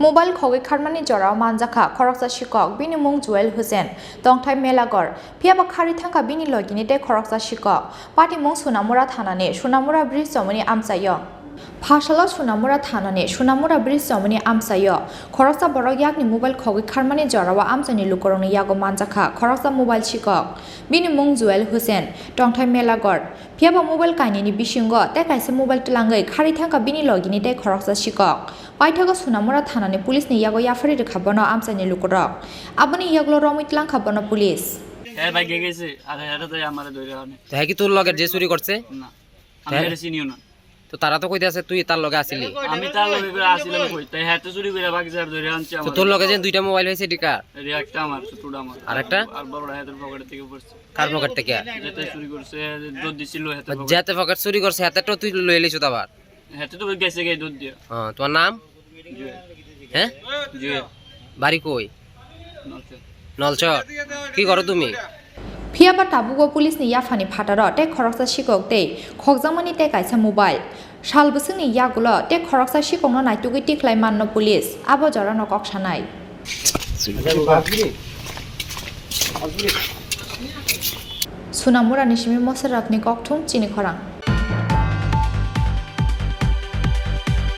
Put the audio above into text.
mobile খগৈ খারমানি জরা মানজাখা খরকসা শিকক বিনি মুং জুয়েল হুসেন তংথাই মেলাগর ফিয়াবা খারি থাকা বিনি লগিনি তে খরকসা শিকক পাটি মুং সুনামুরা থানানে সুনামুরা ব্রিজ জমনি আমচাইয় ফাশালা সুনামুরা থানানে সুনামুরা ব্রিজ জমনি আমচাইয় খরকসা বড় ইয়াকনি মোবাইল খগৈ খারমানি জরাওয়া আমচাইনি লুকরংনি ইয়াগো মানজাখা খরকসা মোবাইল শিকক বিনি মুং জুয়েল হুসেন তংথাই মেলাগর ফিয়াবা মোবাইল কাইনিনি বিসিঙ্গ তে কাইসে মোবাইল তুলাঙ্গै খারি থাকা বিনি লগিনি তে খরকসা শিকক পাইথাগো সুনামুরা থানানি পুলিশনি ইয়াগো ইয়াফারি খাবনো আমচাইনি লুকরক আবনি ইয়াগলো রমিতলাং খাবনো পুলিশ এ ভাই গেছে আর এটা তো আমারে ধরে আনে তাই কি তোর লগে যে চুরি করছে না আমি এটা চিনিও না তো তারা তো কইতে আছে তুই তার লগে আসিলি আমি তার লগে করে আসিলাম কই তাই হ্যাঁ তো চুরি করে বাকি স্যার ধরে আনছে তো আমার তোর লগে যে দুইটা মোবাইল হইছে টিকা এই একটা আমার ছোটটা আমার আরেকটা আর বড়টা হাতের পকেট থেকে পড়ছে কার পকেট থেকে যেতে চুরি করছে দুধ দিছিল হাতে যাতে পকেট চুরি করছে হাতে তো তুই লই এলিছ তো আবার হাতে তো গেছে গে দুধ দিয়ে হ্যাঁ তোমার নাম হ্যাঁ জুয়েল বাড়ি কই নলচর কি করো তুমি ফিয়াবা টাবুগো পুলিশনি ইয়াফানি ফাটার তে খরকসা শিকক তে খগজামানি তে কাইসা মোবাইল সালবসুনি ইয়াগুলো তে খরকসা শিকংনো নাইটুগি টিকলাই মান্ন পুলিশ আবো জরা নকক সানাই সুনামুরা নিশিমি মসের আপনি ককঠুম চিনি খরাং